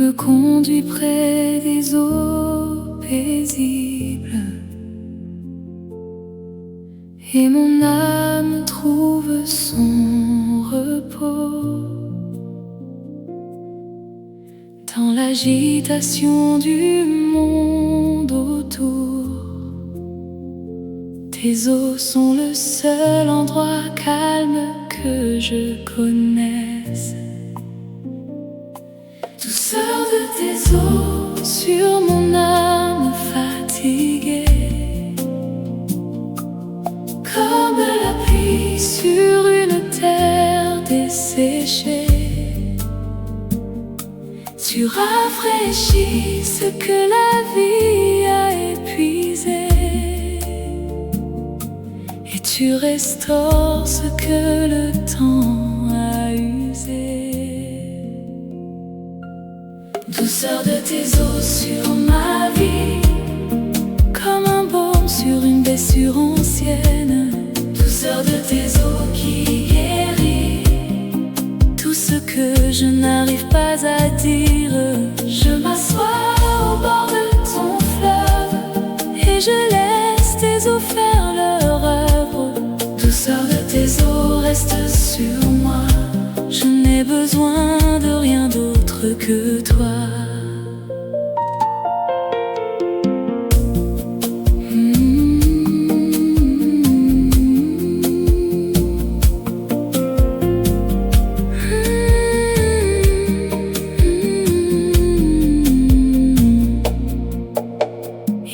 me conduit près des eaux paisibles, et mon âme trouve son repos dans l'agitation du monde autour. Tes eaux sont le seul endroit calme que je connaisse. Douceur de tes eaux sur mon âme fatiguée, comme la pluie sur une terre desséchée. Tu rafraîchis ce que la vie a épuisé, et tu restaures ce que le temps a usé. Douceur de tes eaux sur ma vie, comme un baume sur une blessure ancienne. Douceur de tes eaux qui guérit tout ce que je n'arrive pas à dire. Je m'assois au bord de ton fleuve et je laisse tes eaux faire leur œuvre. Douceur de tes eaux reste sur moi, je n'ai besoin de rien d'autre que toi.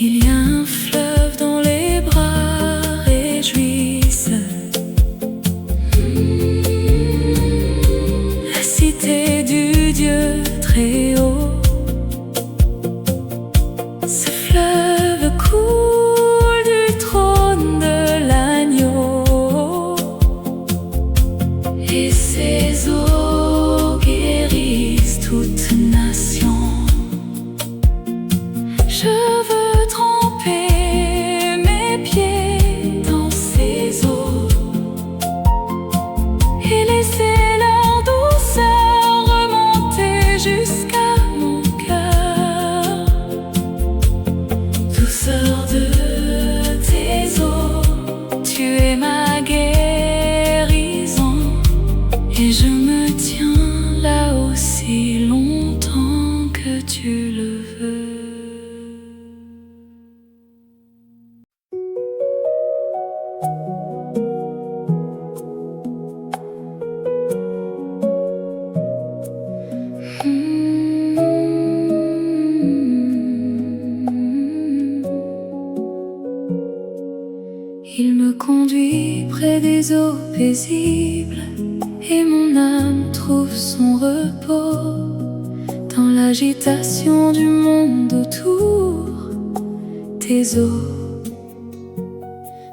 Il y a un fleuve dont les bras réjouissent la cité du Dieu très haut. Ce fleuve coule du trône de l'agneau, et ses eaux guérissent toute nation. Je veux tremper mes pieds dans ces eaux et laisser leur douceur remonter jusqu'à mon cœur. Douceur de tes eaux, tu es ma guérison, et je me tiens là aussi longtemps que tu le veux. Il me conduit près des eaux paisibles, et mon âme trouve son repos dans l'agitation du monde autour. Tes eaux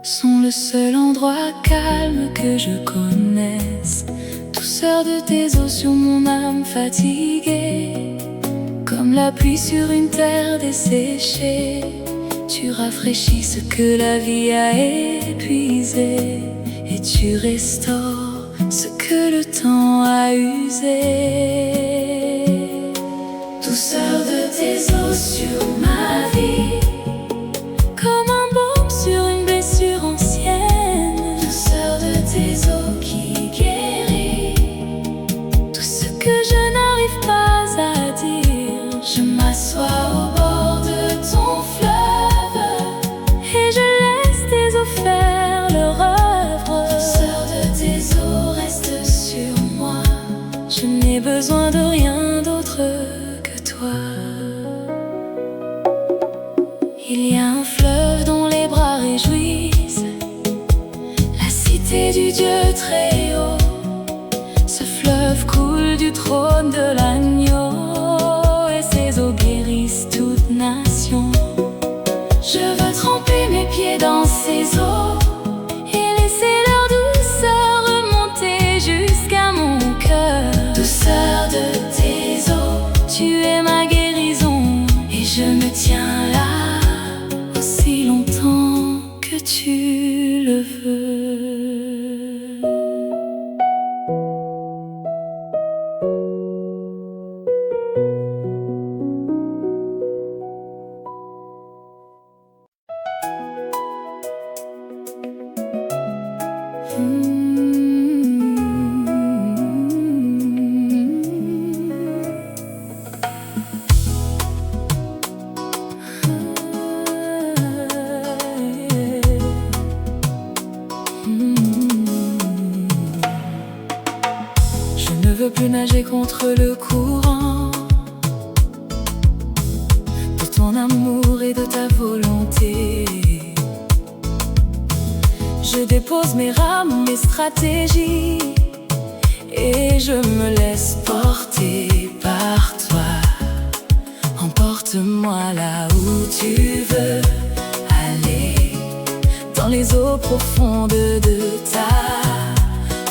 sont le seul endroit calme que je connaisse. Douceur de tes eaux sur mon âme fatiguée, comme la pluie sur une terre desséchée. Tu rafraîchis ce que la vie a épuisé, et tu restaures ce que le temps a usé. Douceur de tes eaux sur ma vie, comme un baume sur une blessure ancienne. Douceur de tes eaux qui guérit tout ce que je n'arrive pas à dire. Je m'assois au bord de ton fleuve et je laisse tes eaux faire leur œuvre. Douceur de tes eaux reste sur moi, je n'ai besoin de rien d'autre que toi. Il y a un fleuve dont les bras réjouissent la cité du Dieu très haut. Ce fleuve coule du trône de l'agneau, et ses eaux guérissent toute nation. Je veux tremper mes pieds dans ces eaux et laisser leur douceur remonter jusqu'à mon cœur. Douceur de tes eaux, tu es ma guérison, et je me tiens là aussi longtemps que tu le veux. nager contre le courant de ton amour et de ta volonté. Je dépose mes rames, mes stratégies, et je me laisse porter par toi. Emporte-moi là où tu veux aller, dans les eaux profondes de ta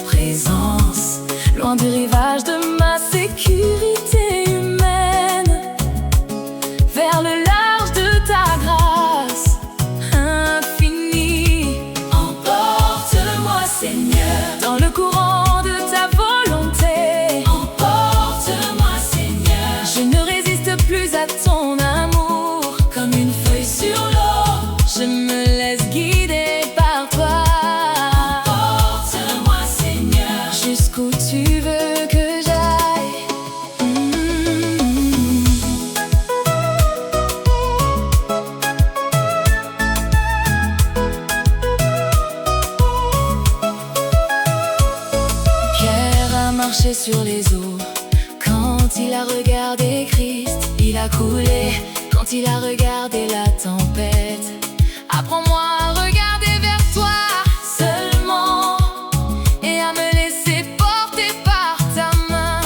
présence, loin du rivage de ma sécurité humaine, vers le large de ta grâce infinie. Emporte-moi, Seigneur, dans le courant de ta volonté. Emporte-moi, Seigneur, je ne résiste plus à ton amour. Comme une feuille sur l'eau, je me laisse guider par toi. Emporte-moi, Seigneur, jusqu'où tu veux que j'aille. Pierre a marché sur les eaux quand il a regardé Christ. Il a coulé quand il a regardé la tempête. Apprends-moi à regarder vers toi seulement, et à me laisser porter par ta main.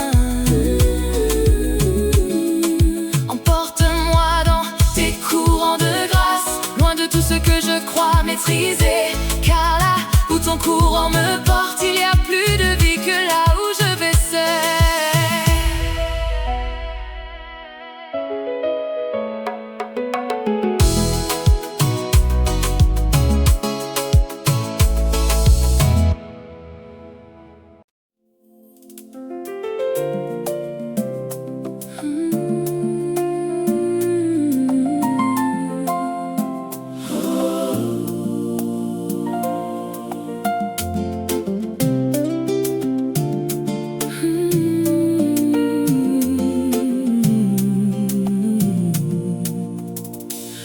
Emporte-moi dans tes courants de grâce, loin de tout ce que je crois maîtriser. Car là où ton courant me porte, il y a plus de vie que là où je vais seul.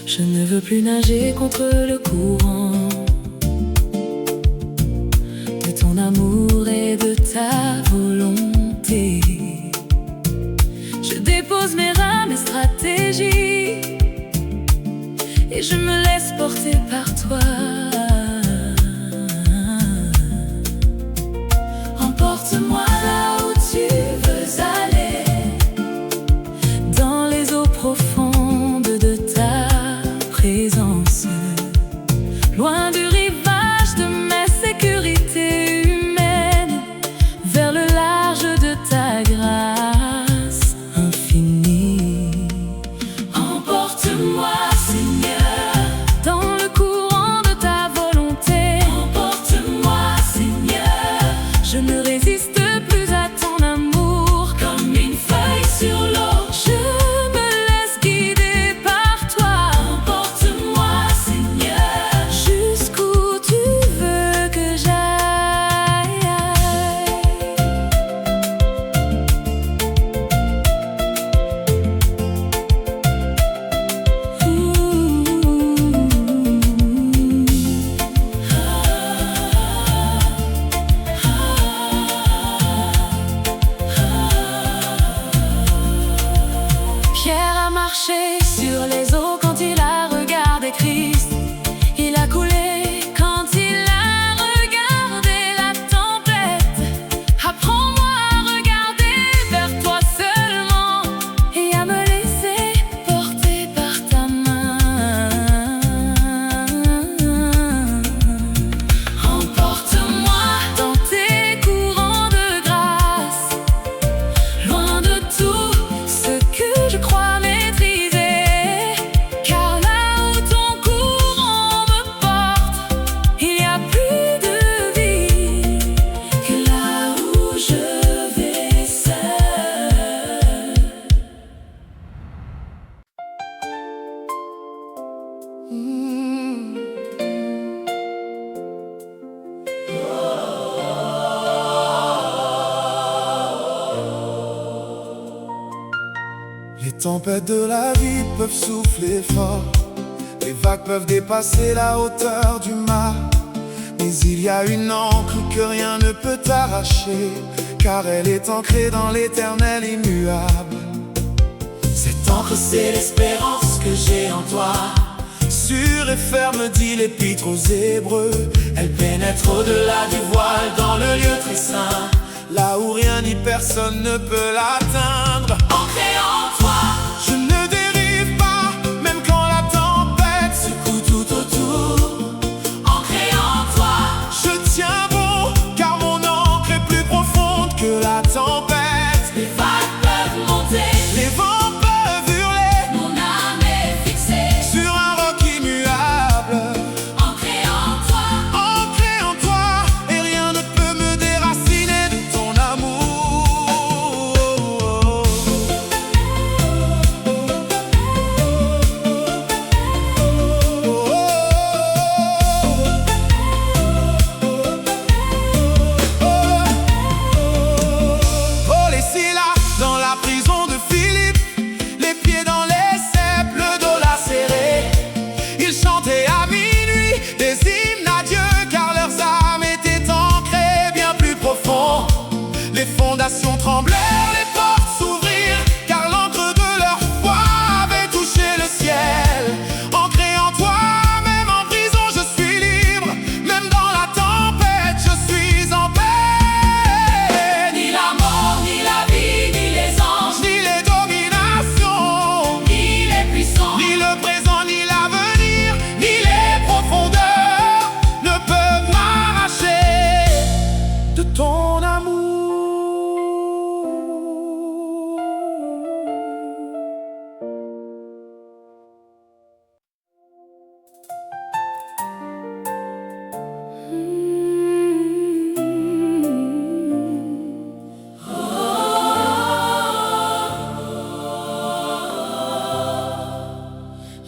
Je ne veux plus nager contre le courant de ton amour et de ta volonté. Je dépose mes rames et stratégies, et je me laisse porter par toi. Emporte-moi là où tu veux aller, dans les eaux profondes de ta présence, loin du rivage de ma sécurité humaine, vers le large de ta grâce infinie. Emporte-moi, Seigneur, dans le courant de ta volonté. Emporte-moi, Seigneur, je ne résiste plus à ton amour. Comme une feuille sur l'eau, je me laisse guider par toi. Emporte-moi, Seigneur, jusqu'où tu veux que j'aille. Pierre a marché sur les eaux quand il a regardé Christ. Il a coulé quand il a regardé la tempête. Apprends-moi à regarder vers toi seulement, et à me laisser porter par ta main. Emporte-moi dans tes courants de grâce, loin de tout ce que je crois maîtriser. Car là où ton courant me porte, il y a plus de vie que là où je vais seul. Les tempêtes de la vie peuvent souffler fort, les vagues peuvent dépasser la hauteur du mar. Mais il y a une encre que rien ne peut arracher, car elle est ancrée dans l'éternel immuable. Cette encre, c'est l'espérance que j'ai en toi. Sûre et ferme, dit l'Épître aux Hébreux, Elle pénètre au-delà du voile dans le lieu très saint, là où rien ni personne ne peut l'atteindre. ancrée en toi. Je ne dérive pas, même quand la tempête Secoue tout autour, ancrée en toi. Je tiens bon, car mon encre est plus profonde que la tempête. Les vagues peuvent monter, Les vents peuvent hurler mon âme est fixée, sur un roc immuable. ancrée en toi. Ancré en toi, et rien ne peut me déraciner de ton amour. Paul et Silas dans la prison de Philippe, les pieds dans les ceps, le dos lacéré. Ils chantaient à minuit des hymnes à Dieu, car leurs âmes étaient ancrées bien plus profond. Les fondations tremblèrent, les portes s'ouvrirent, car l'encre de leur foi avait touché le ciel. Ancré en toi, même en prison je suis libre, même dans la tempête je suis en paix. Ni la mort, ni la vie, ni les anges, Ni les dominations, ni les puissants, ni le présent, ni l'avenir, ni les profondeurs ne peuvent m'arracher de ton amour.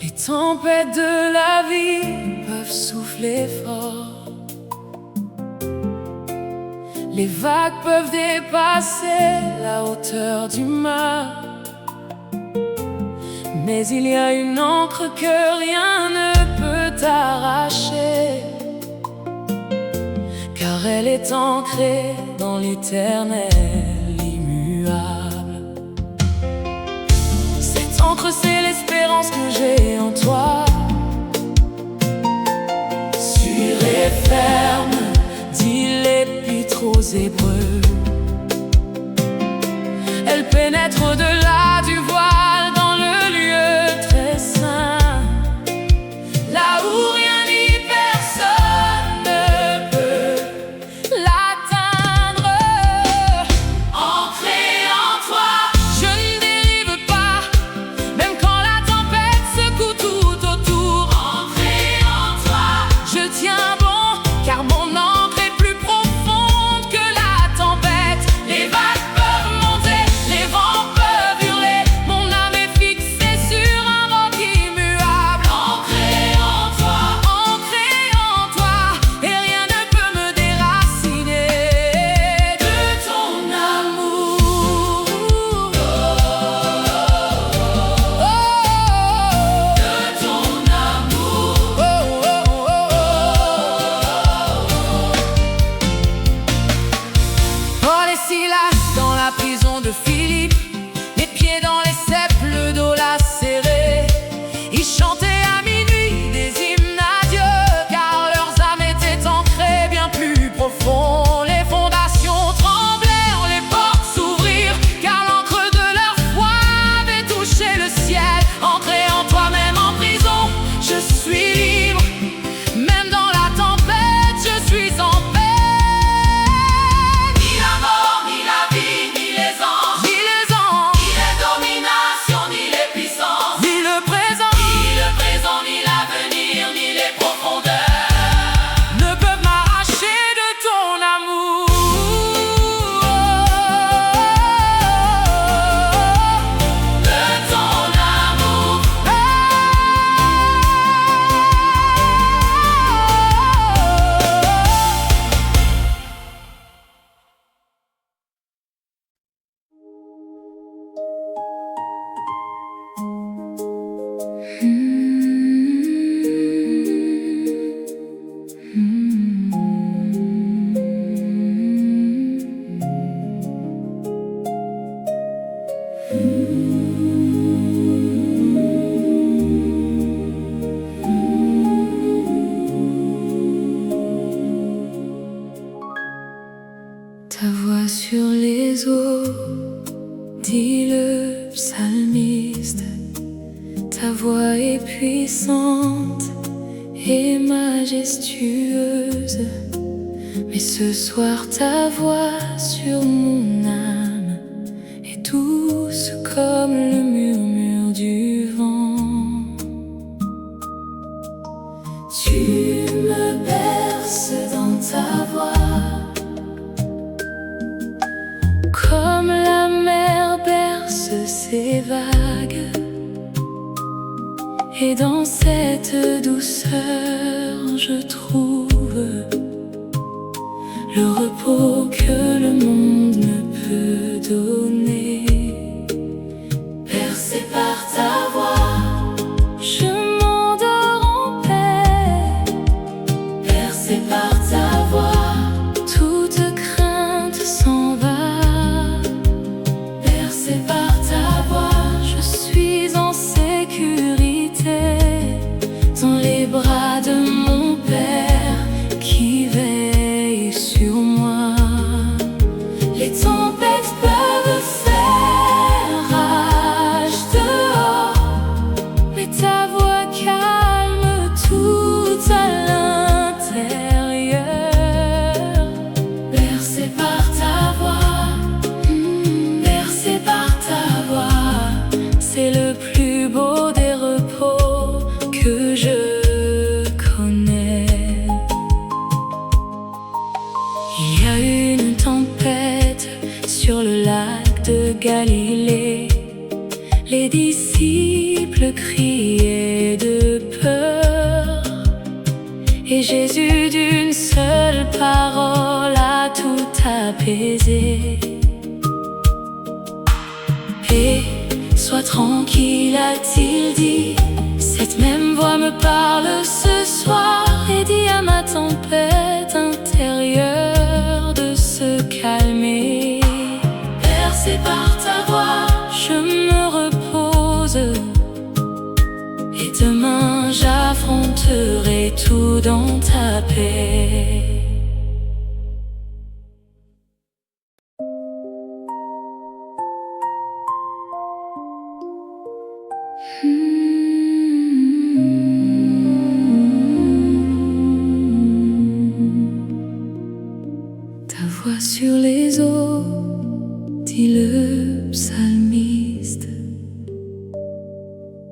Les tempêtes de la vie peuvent souffler fort. Les vagues peuvent dépasser la hauteur du mar. Mais il y a une encre que rien ne peut arracher, car elle est ancrée dans l'éternel immuable. Cette encre, c'est l'espérance que j'ai en toi. Sûre et ferme, dit l'Épître aux Hébreux. Elle pénètre au-delà du voile dans le lieu très saint, là où rien ni personne ne peut l'atteindre. ancrée en toi. Je ne dérive pas, même quand la tempête secoue tout autour. Ancrée en toi. Je tiens bon, car mon encre est plus profonde que la tempête. Les vagues peuvent monter, les vents peuvent dit le psalmiste. Ta voix est puissante et majestueuse, mais ce soir ta voix sur mon âme est douce comme le murmure du vent. Tu me berces dans ta voix, comme la mer berce ses vagues. Et dans cette douceur, je trouve le repos que le monde ne peut donner. Bercé par ta voix, je m'endors en paix. Bercé par ta voix, toute crainte s'en va. Bercé par ta voix, je suis en sécurité dans les bras de mon Père qui veille sur moi. Les tempêtes peuvent faire rage dehors, mais ta voix calme tout à l'intérieur. Bercé par ta voix, bercé par ta voix, c'est le plus beau des repos que je connais. Il y a une tempête sur le lac de Galilée. Les disciples criaient de peur, et Jésus d'une seule parole a tout apaisé. Et sois tranquille, a-t-il dit. Cette même voix me parle ce soir et dit à ma tempête intérieure de se calmer. Bercé par ta voix, je me repose, et demain j'affronterai tout dans ta paix. Ta voix sur les eaux, dit le psalmiste.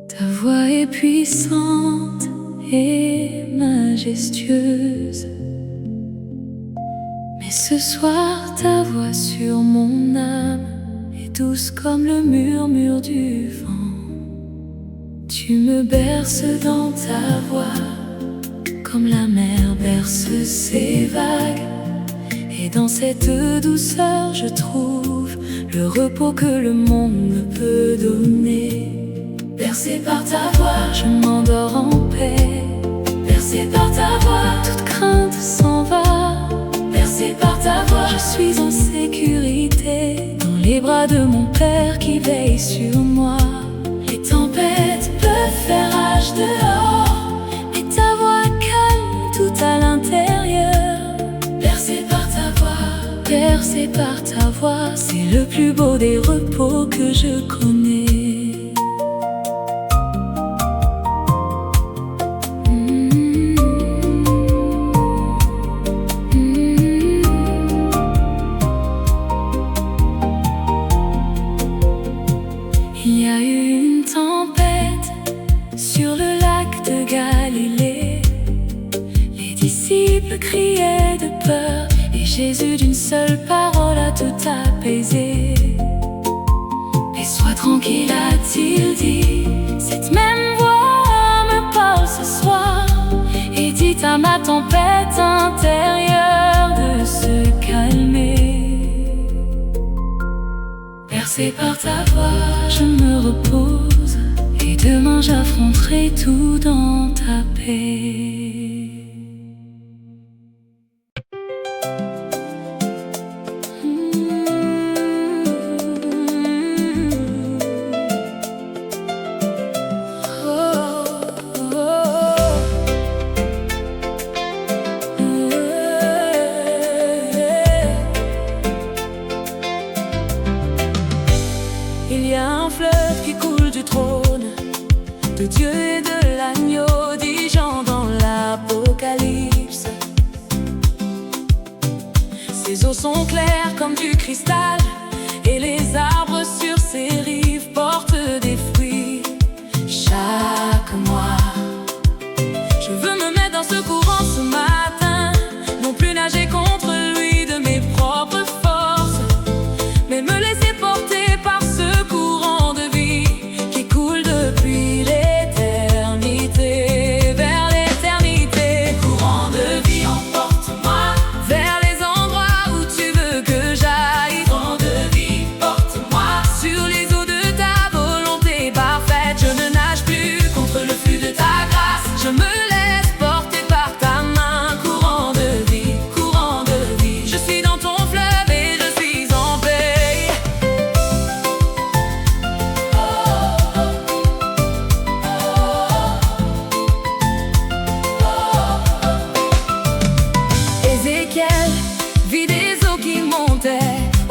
Ta voix est puissante et majestueuse, mais ce soir ta voix sur mon âme est douce comme le murmure du vent. Tu me berces dans ta voix, comme la mer berce ses vagues. Et dans cette douceur, je trouve le repos que le monde me peut donner. Bercé par ta voix, je m'endors en paix. Bercé par ta voix, toute crainte s'en va. Bercé par ta voix, je suis en sécurité dans les bras de mon Père qui veille sur moi. Les tempêtes peuvent faire rage dehors, mais ta voix calme tout à l'intérieur. Bercé par ta voix, bercé par ta voix, c'est le plus beau des repos que je connais. Il y a eu une tempête sur le lac de Galilée. Les disciples criaient de peur, et Jésus d'une seule parole a tout apaisé. Et sois tranquille, a-t-il dit. Cette même voix me parle ce soir et dit à ma tempête intérieure de se calmer. Bercé par ta voix, je me repose, et demain j'affronterai tout dans ta paix. Il y a un fleuve qui coule du trône de Dieu et de l'agneau, dit Jean dans l'Apocalypse. Ses eaux sont claires comme du cristal, et les arbres sur ses rives portent des fruits chaque mois. Je veux me mettre dans ce courant ce matin, non plus nager contre lui de mes propres forces, mais me laisser porter par ce courant de vie qui coule depuis l'éternité, vers l'éternité. Courant de vie, emporte-moi vers les endroits où tu veux que j'aille. Courant de vie, porte-moi sur les eaux de ta volonté parfaite. Je ne nage plus contre le flux de ta grâce, je me laisse porter par ta main. Courant de vie, je suis dans ton fleuve et je suis en paix. Ézéchiel vit des eaux qui montaient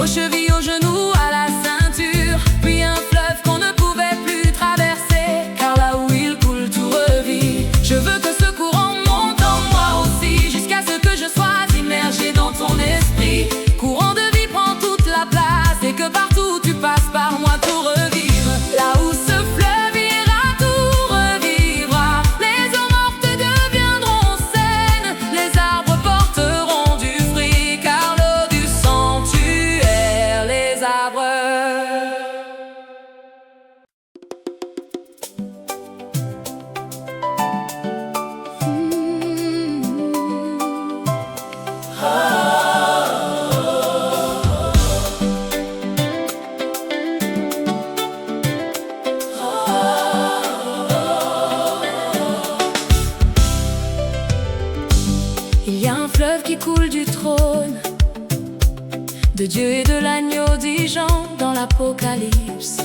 aux chevilles, aux genoux, à la ceinture, puis un fleuve qu'on ne pouvait plus traverser, car là où il coule tout revit. Je veux que ce courant monte en moi aussi, jusqu'à ce que je sois immergé dans ton esprit. Courant de vie, prends toute la place, et que partout où tu passes par moi tout revive. Là où ce fleuve ira, tout revivra. Les eaux mortes deviendront saines, les arbres porteront du fruit, car l'eau du sanctuaire les abreuve. Il y a un fleuve qui coule du trône de Dieu et de l'agneau, dit Jean dans l'Apocalypse.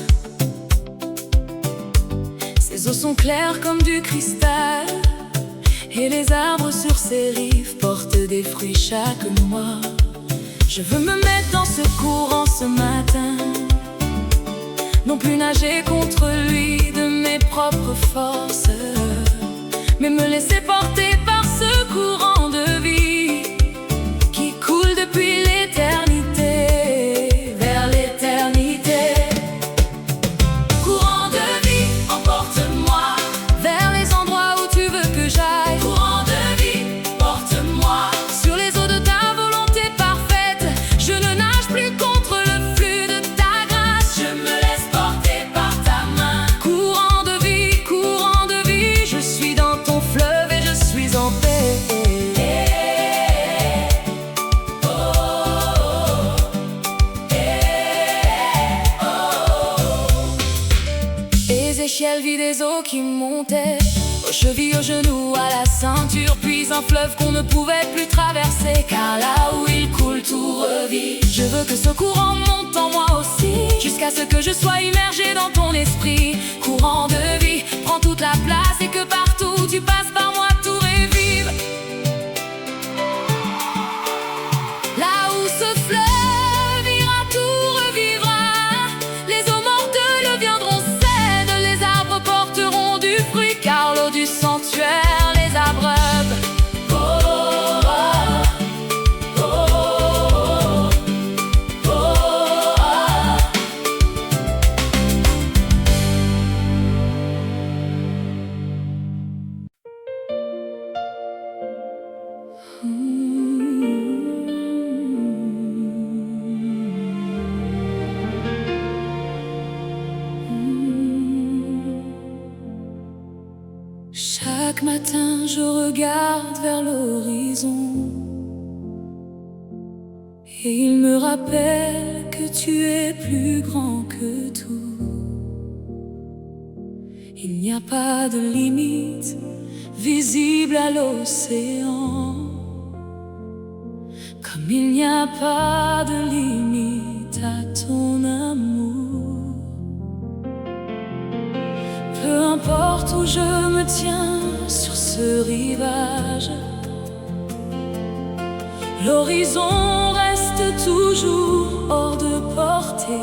Ses eaux sont claires comme du cristal, et les arbres sur ses rives portent des fruits chaque mois. Je veux me mettre dans ce courant ce matin, non plus nager contre lui de mes propres forces, mais me laisser porter par ce courant de vie qui coule depuis l'éternité, vers l'éternité. Courant de vie, emporte-moi vers les endroits où tu veux que j'aille. Courant de vie, porte-moi sur les eaux de ta volonté parfaite. Je ne nage plus contre le flux de ta grâce, je me laisse porter par ta main. Courant de vie, je suis dans ton fleuve et je suis en paix. Ézéchiel vit des eaux qui montaient aux chevilles, aux genoux, à la ceinture, puis un fleuve qu'on ne pouvait plus traverser, car là où il coule tout revit. Je veux que ce courant monte en moi aussi, jusqu'à ce que je sois immergé dans ton esprit. Courant de vie, prends toute la place, et que partout où tu passes par moi tout revive. Là où ce fleuve ira, tout revivra. Les eaux mortes deviendront saines, les arbres porteront du fruit, car l'eau du sanctuaire les abreuve. Oh, oh, oh, oh, oh, Chaque matin je regarde vers l'horizon, et il me rappelle que tu es plus grand que tout. Il n'y a pas de limite visible à l'océan, comme il n'y a pas de limite à ton amour. Peu importe où je me tiens sur ce rivage, l'horizon reste toujours hors de portée.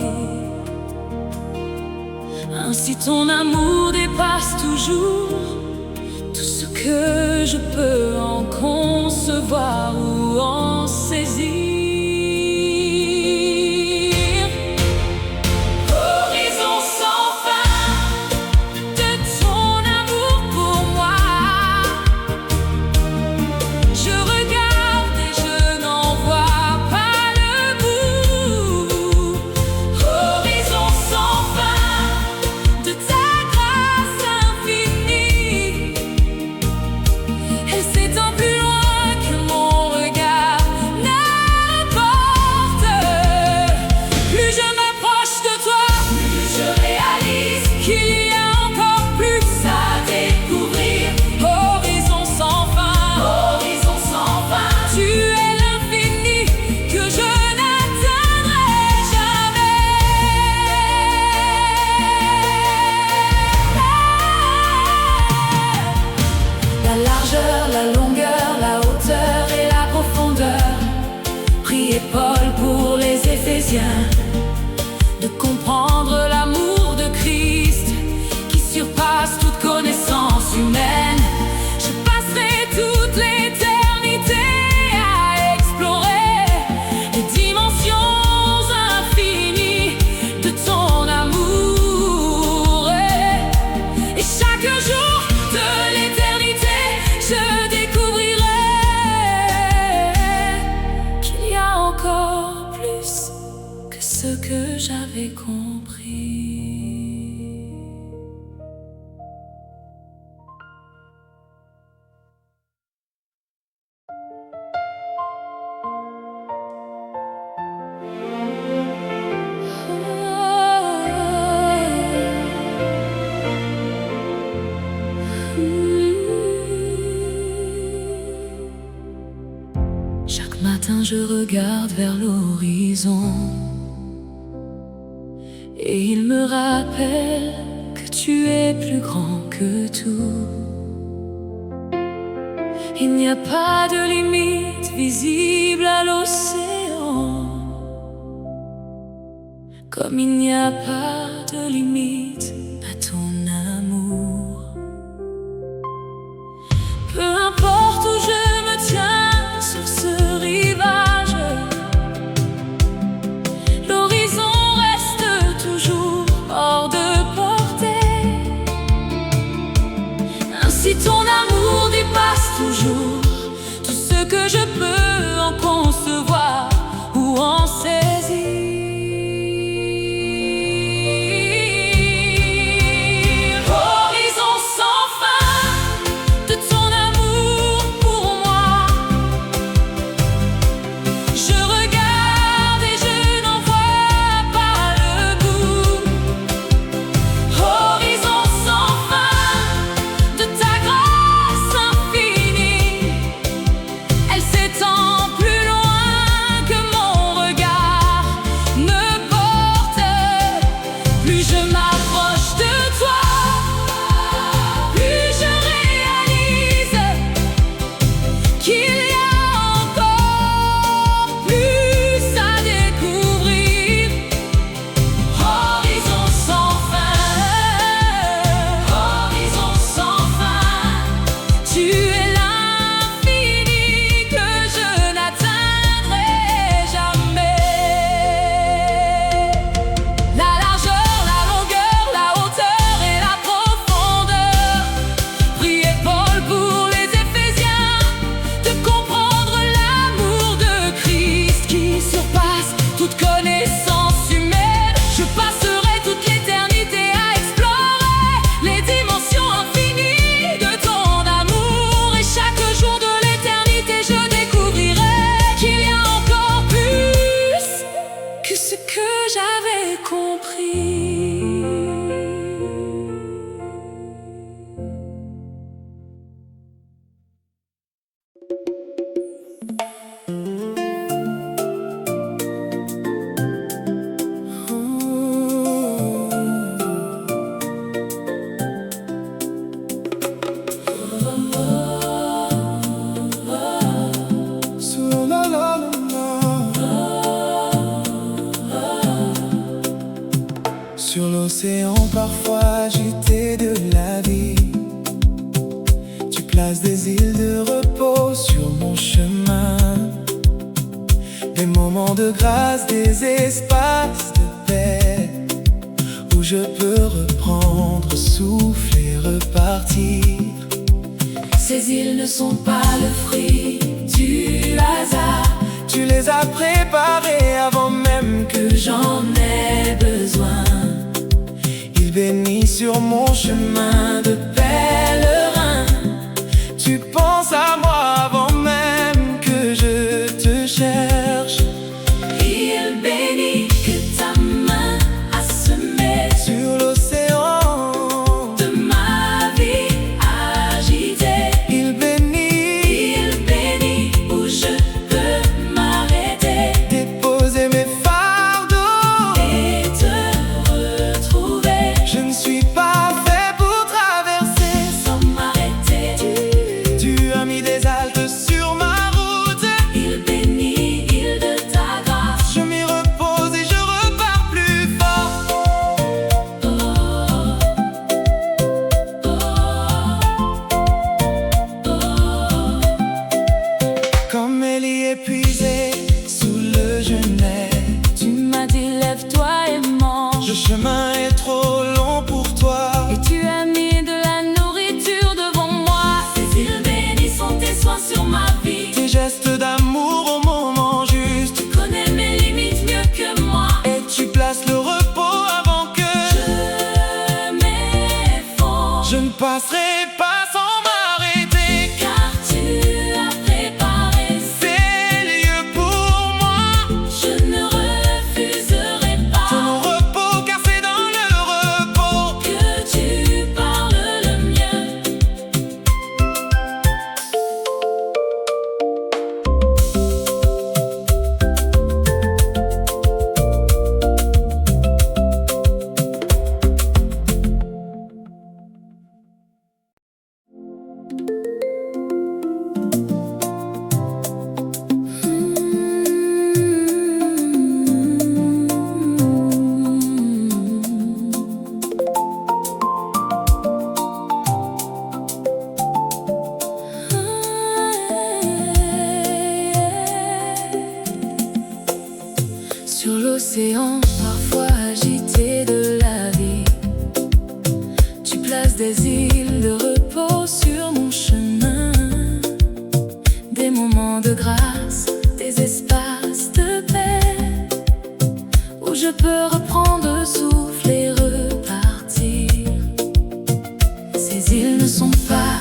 Ainsi ton amour dépasse toujours tout ce que je peux en concevoir ou en saisir. Horizon sans fin de ton amour pour moi. Je regarde et je n'en vois pas le bout. Horizon sans fin de ta grâce infinie. Elle s'étend plus loin que mon regard ne porte. Plus je m'approche de toi, plus je réalise qu'il y a encore plus à découvrir. Horizon sans fin, horizon sans fin. Tu es l'infini que je n'atteindrai jamais. La largeur, la longueur, la hauteur et la profondeur. Priez Paul pour les Éphésiens de comprendre l'amour de Christ qui surpasse toute connaissance humaine. Je passerai toute l'éternité à explorer les dimensions infinies de ton amour. Et chaque jour de l'éternité, je découvrirai qu'il y a encore plus que ce que j'avais compris. Chaque matin je regarde vers l'horizon et il me rappelle que tu es plus grand que tout. Il n'y a pas de limite visible à l'océan, comme il n'y a pas de limite à ton amour. Peu importe où je me tiens sur ce rivage, l'horizon reste toujours hors de portée. Ainsi ton amour dépasse toujours tout ce que je peux en concevoir ou en saisir. Horizon sans fin de ton amour pour moi. Je regarde et je n'en vois pas le bout. Horizon sans fin de ta grâce infinie. Elle s'étend plus loin que mon regard ne porte. Plus je m'approche de toi, plus je réalise qu'il y a encore plus à découvrir. Horizon sans fin, horizon sans fin. Tu es l'infini que je n'atteindrai jamais. La largeur, la longueur, l'océan parfois agité de la vie, tu places des îles de repos sur mon chemin, des moments de grâce, des espaces de paix, où je peux reprendre souffle et repartir. Ces îles ne sont pas le fruit du hasard, tu les as préparées avant même que j'en ai besoin. Il bénit sur mon chemin de pèlerin. Tu penses à moi avant même que je te cherche. Il bénit que ta main a semé sur l'océan de ma vie agitée. Il bénit où je peux m'arrêter, déposer mes fardeaux et te retrouver. Je ne suis pas fait pour traverser sans m'arrêter. Tu as mis des haltes sur ma route. Il bénit, île de ta grâce. Je m'y repose et je repars plus fort. Comme Élie épuisé sous le genêt, Tu m'as dit lève-toi et mange. le chemin est trop long pour toi. Et tu as mis de la nourriture devant moi. Ces îles bénies sont tes soins sur ma vie. Tes gestes d'amour au moment juste, Tu connais mes limites mieux que moi. et tu places le repos avant que Je m'effondre, je ne passerai pas sans m'arrêter. car tu as préparé Ces lieux pour moi, Je ne refuserai ton pas repos, car c'est dans le repos que tu parles le mieux. Sur l'océan parfois agité de la vie, tu places des îles de repos sur mon chemin, des moments de grâce, des espaces de paix, où je peux reprendre souffle et repartir. Ces îles ne sont pas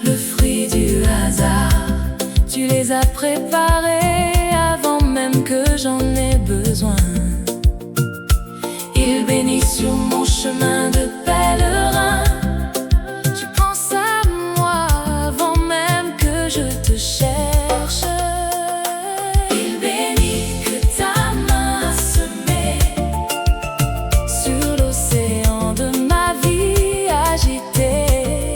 le fruit du hasard, tu les as préparées avant même que j'en ai besoin. Il bénit sur mon chemin de pèlerin. Tu penses à moi avant même que je te cherche. Il bénit que ta main a semé sur l'océan de ma vie agitée.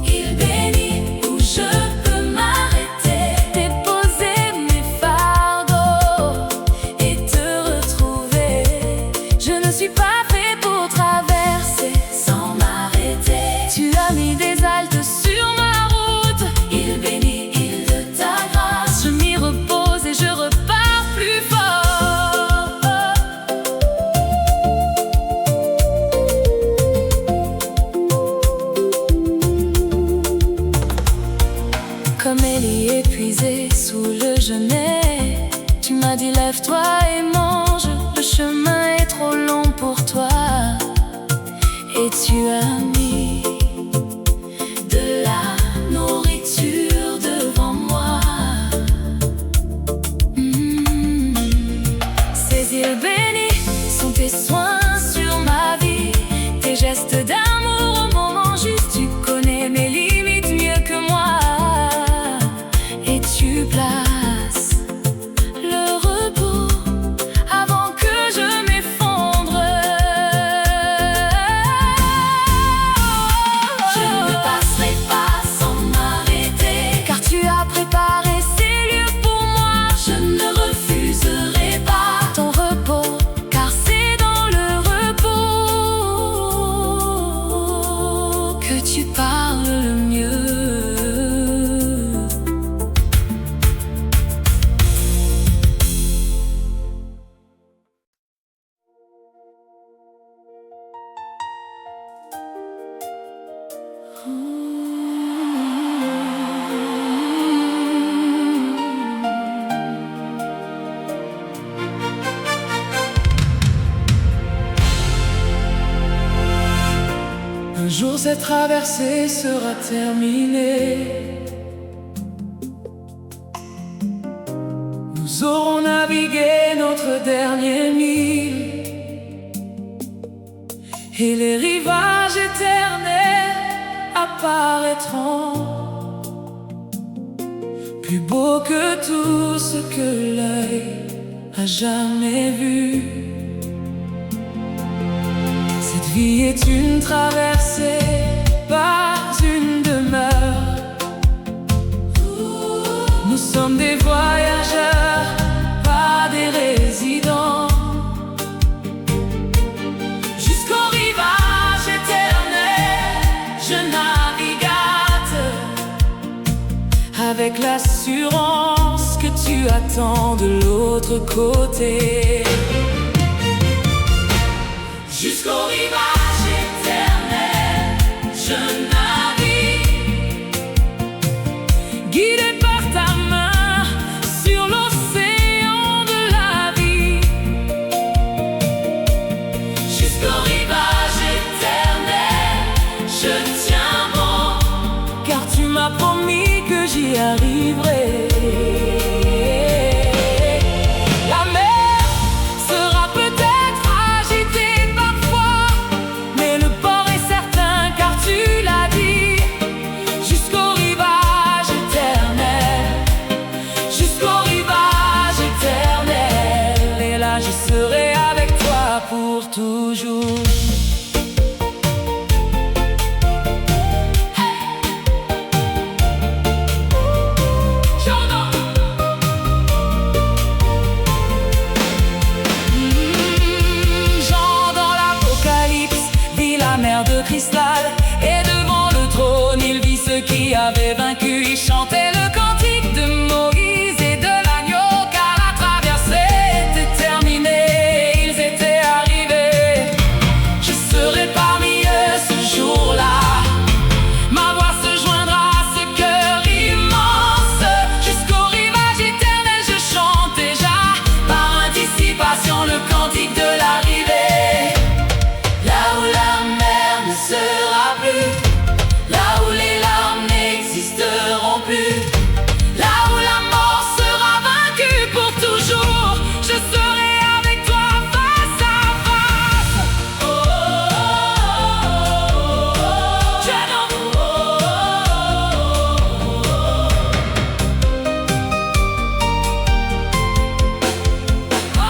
Il bénit où je peux m'arrêter, déposer mes fardeaux et te retrouver. Je ne suis pas fait pour traverser sans m'arrêter. Tu as mis des haltes sur ma route. Il bénit, île de ta grâce. Je m'y repose et je repars plus fort. Comme Élie épuisé sous le genêt, tu m'as dit lève-toi et mange. Le chemin est trop long pour toi. Et tu as mis de la nourriture devant moi. Ces îles bénies sont tes soins sur ma vie, tes gestes d'amour au moment juste. Tu connais mes limites mieux que moi, et tu places le repos avant que je m'effondre. Un jour cette traversée sera terminée. Nous aurons navigué notre dernier mille, et les rivages éternels apparaîtront, plus beaux que tout ce que l'œil a jamais vu. Cette vie est une traversée, pas une demeure. Nous sommes des voyageurs, pas des résidents. Jusqu'au rivage éternel, je navigate, avec l'assurance que tu attends de l'autre côté. Jusqu'au rivage éternel, je navigue, guidé par ta main sur l'océan de la vie. Jusqu'au rivage éternel, je tiens bon, car tu m'as promis que j'y arriverai. Je serai avec toi pour toujours. Jean dans l'Apocalypse vit la mer de cristal, et devant le trône il vit ceux qui avaient vaincu. Il chantait le cantique de Moïse et de l'agneau, car la traversée était terminée, ils étaient arrivés. Je serai parmi eux ce jour-là, ma voix se joindra à ce cœur immense. Jusqu'au rivage éternel je chante déjà, par anticipation le cantique de l'arrivée. Là où la mer ne sera plus, là où les larmes n'existeront plus, là où la mort sera vaincue pour toujours, je serai avec toi face à face. Oh, oh, oh, oh,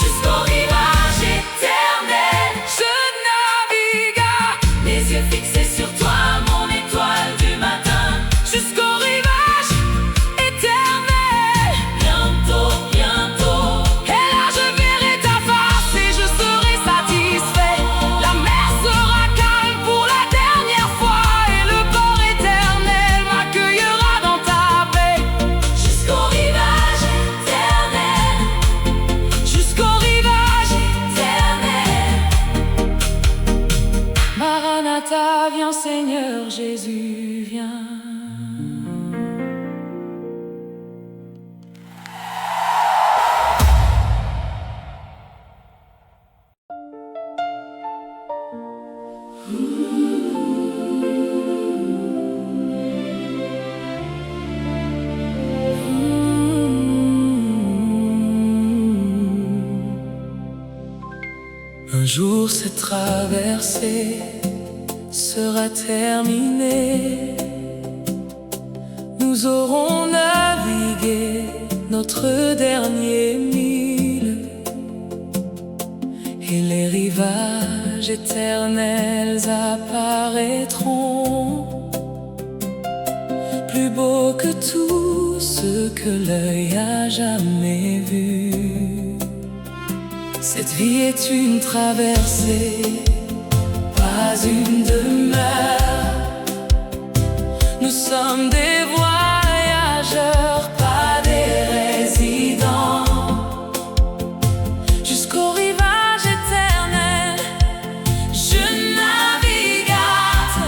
jusqu'au rivage éternel, je navigue, les yeux fixés sur toi, mon étoile du matin. Jusqu'au rivage éternel, bientôt, bientôt. Et là je verrai ta face et je serai satisfait. La mer sera calme pour la dernière fois, et le port éternel m'accueillera dans ta paix. Jusqu'au rivage éternel, jusqu'au rivage éternel. Maranatha, viens Seigneur Jésus, viens. Un jour cette traversée sera terminée. Nous aurons navigué notre dernier mille, et les rivages éternels apparaîtront, plus beaux que tout ce que l'œil a jamais vu. Cette vie est une traversée, pas une demeure. Nous sommes des voyageurs, pas des résidents. Jusqu'au rivage éternel, je navigate,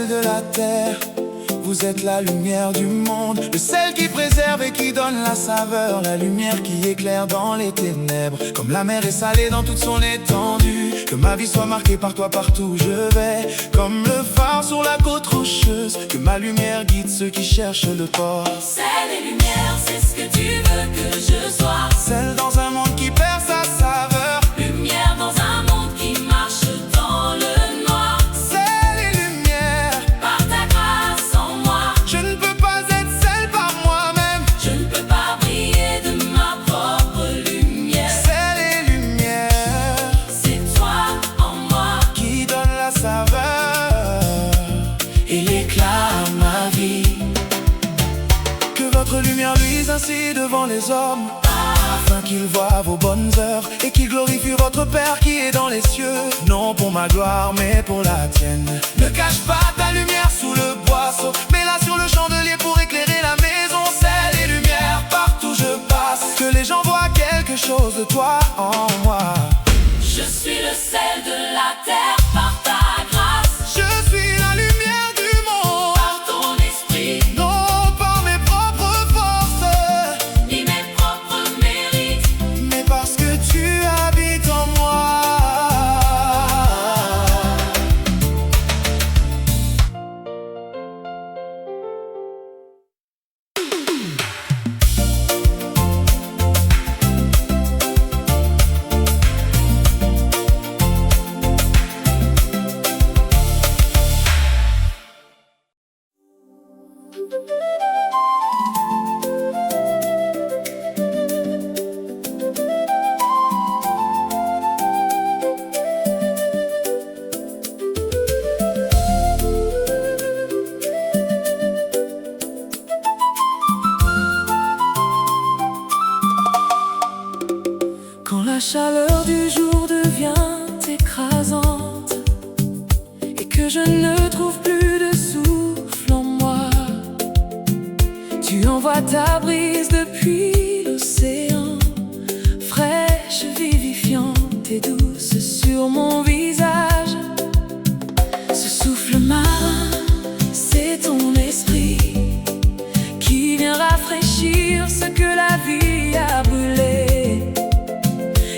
sel de la terre, vous êtes la lumière du monde, le sel qui préserve et qui donne la saveur, la lumière qui éclaire dans les ténèbres. Comme la mer est salée dans toute son étendue, que ma vie soit marquée par toi partout où je vais. Comme le phare sur la côte rocheuse, que ma lumière guide ceux qui cherchent le port. Sel et lumière, c'est ce que tu veux que je sois. Sel dans un monde qui perd sa saveur, Lumière dans un monde qui marche dans le noir. sel et lumière. Par ta grâce en moi, Je ne peux pas être sel par moi-même. je ne peux pas briller de ma propre lumière. Sel et lumière C'est toi en moi qui donne la saveur et l'éclat à ma vie. Que votre lumière luise ainsi devant les hommes, afin qu'ils voient vos bonnes œuvres et qu'ils glorifient votre Père qui est dans les cieux. Non pour ma gloire mais pour la tienne. Ne cache pas ta lumière sous le boisseau, mets-la sur le chandelier pour éclairer la maison. Sel et lumière partout je passe, que les gens voient quelque chose de toi en moi. Je suis le sel de la terre par ta grâce, Je suis la lumière du monde, par ton esprit, non par mes propres forces, ni mes propres mérites. mais parce que tu habites en moi. Quand la chaleur du jour devient écrasante et que je ne trouve plus de souffle en moi, tu envoies ta brise depuis l'océan, fraîche, vivifiante et douce sur mon visage. Ce souffle marin, c'est ton esprit qui vient rafraîchir ce que la vie a brûlé.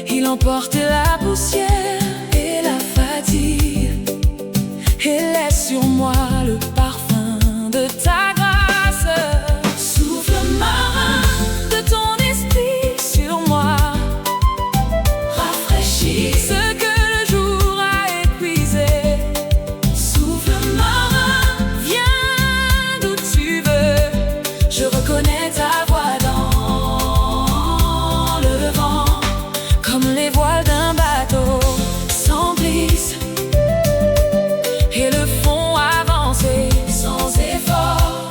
Il emporte la poussière et la fatigue et laisse sur moi le parfum de ta grâce. Souffle marin de ton esprit sur moi, rafraîchis ce que le jour a épuisé. Souffle marin, viens d'où tu veux, je reconnais ta voix dans le vent. Comme les voiles d'un bateau s'emplissent et le fond avance sans effort.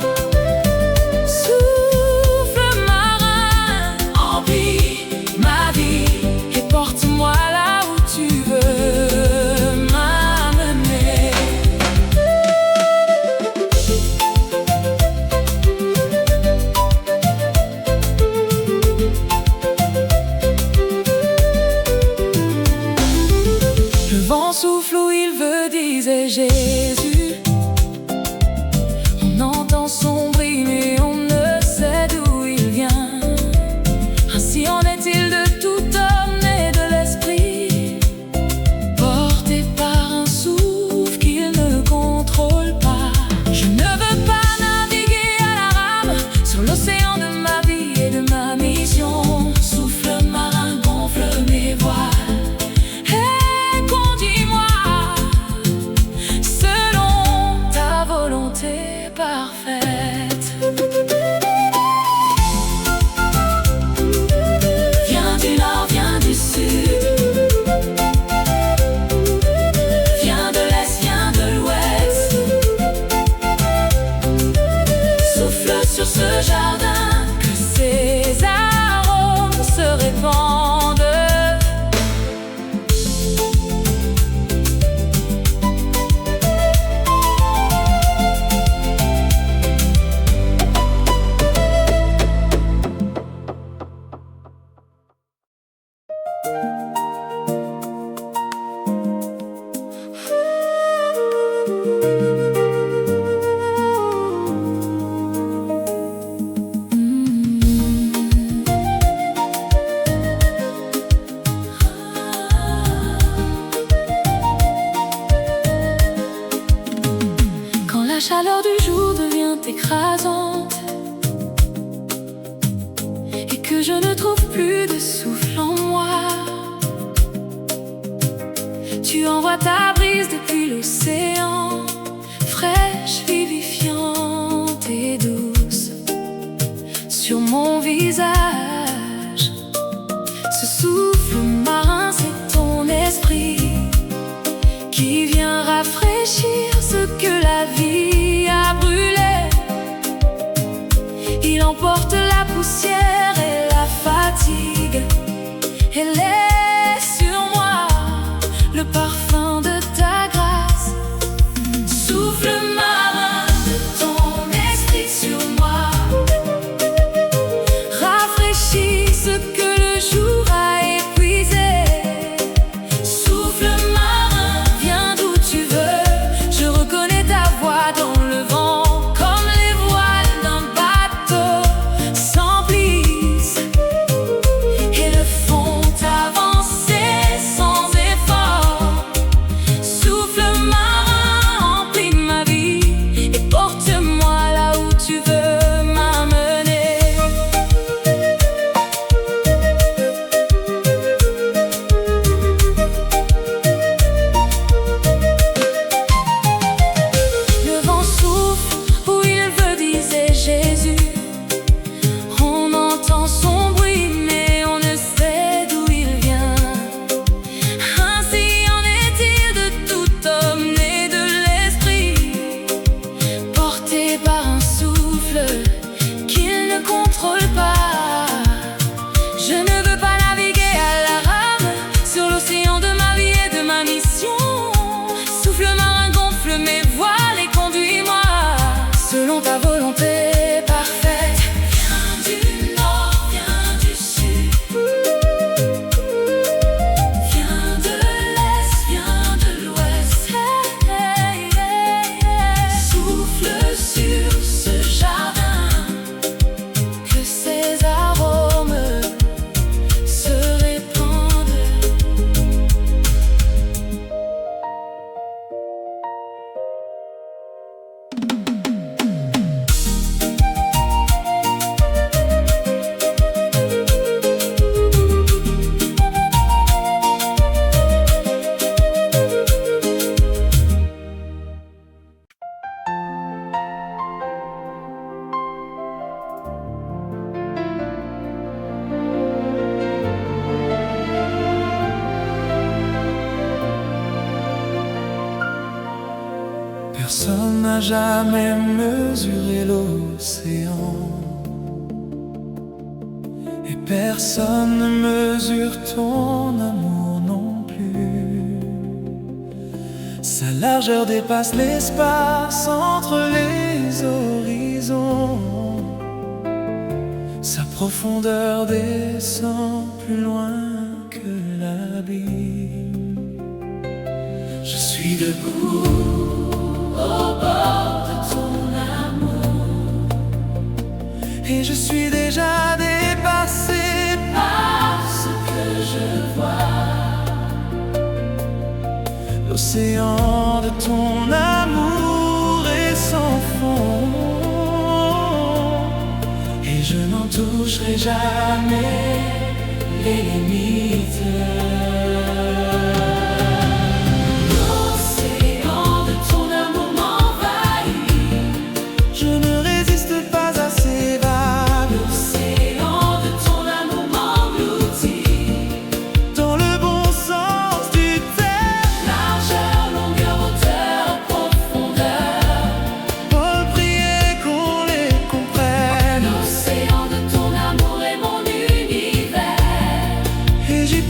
Souffle marin, emplis ma vie et porte-moi là où tu veux m'amener. Le vent souffle où il veut, disait Jésus. On entend son bruit mais on ne sait d'où il vient. Ainsi en est-il de tout homme né de l'esprit, porté par un souffle qu'il ne contrôle pas. Je ne veux pas naviguer à la rame sur l'océan de ma vie et de ma mission. Souffle marin, gonfle mes voiles et conduis-moi. Ce chaleur du jour devient écrasante et que je ne trouve plus de souffle en moi. Tu envoies ta brise depuis l'océan, fraîche, vivifiante et douce, sur mon visage. Ce souffle marin, c'est ton esprit qui vient rafraîchir ce que la vie a brûlé. Il emporte la poussière et la fatigue et laisse sur moi le parfum de ta grâce. Souffle marin de ton esprit sur moi, rafraîchis ce que le jour a épuisé. Souffle marin, viens d'où tu veux, je reconnais ta voix dans le vent. Comme les voiles d'un bateau s'emplissent et le font avancer sans effort. Souffle marin, emplis ma vie et porte-moi là où tu veux m'amener. Le vent souffle où il veut, disait Jésus. On entend son bruit mais on ne sait d'où il vient. Ainsi en est-il de tout homme né de l'esprit, porté par un souffle qu'il ne contrôle pas. Je ne veux pas naviguer à la rame sur l'océan de ma vie et de ma mission. Souffle marin, gonfle mes voiles et conduis-moi selon ta volonté parfaite. Viens du nord, viens du sud, viens de l'est, viens de l'ouest. Hey, hey, hey. Souffle sur ce jardin, que ses arômes se répandent. Personne n'a jamais mesuré l'océan et personne ne mesure ton amour non plus. Sa largeur dépasse l'espace entre les horizons, sa profondeur descend plus loin que l'abîme. Je suis debout au bord de ton amour et je suis déjà dépassé par ce que je vois. L'océan de ton amour est sans fond et je n'en toucherai jamais les limites. J'y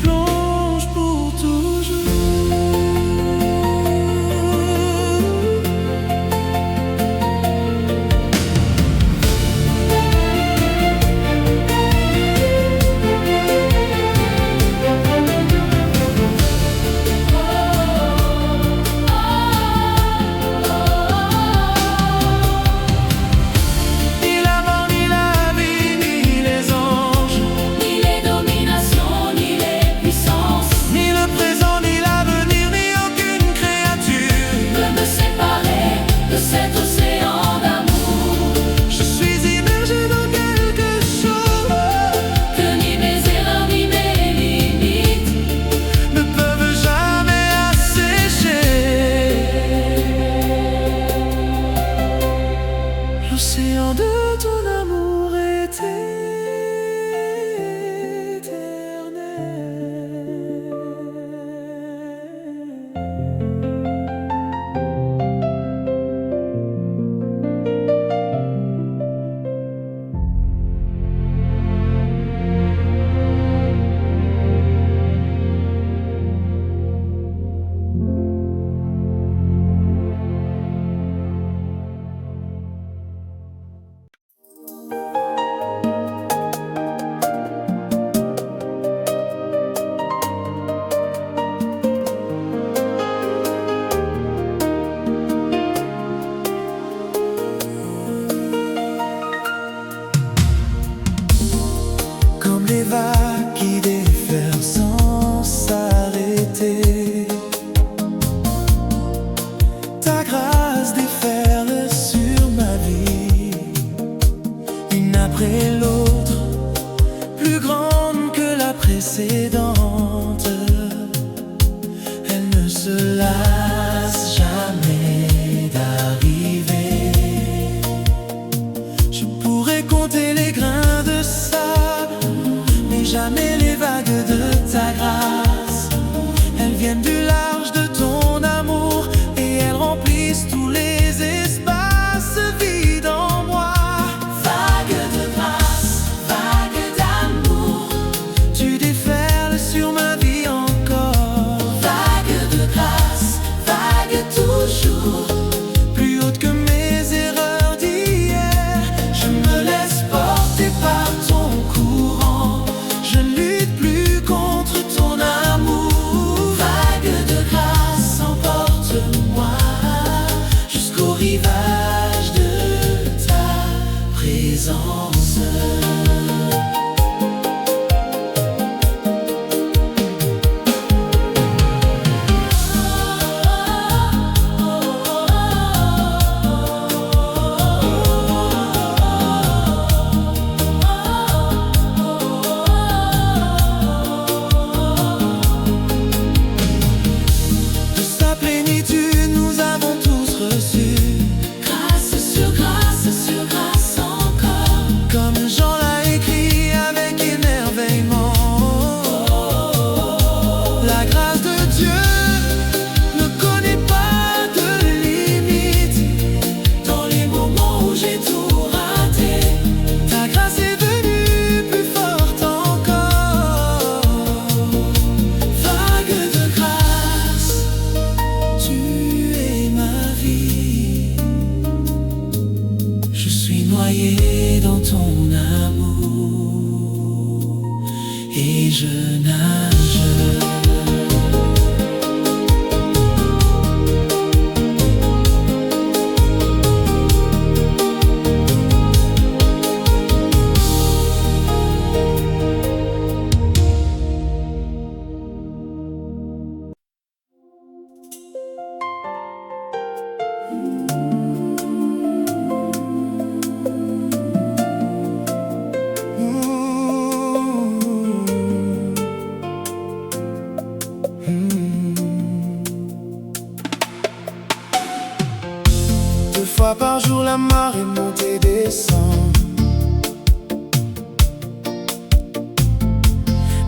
Deux fois par jour la marée monte et descend.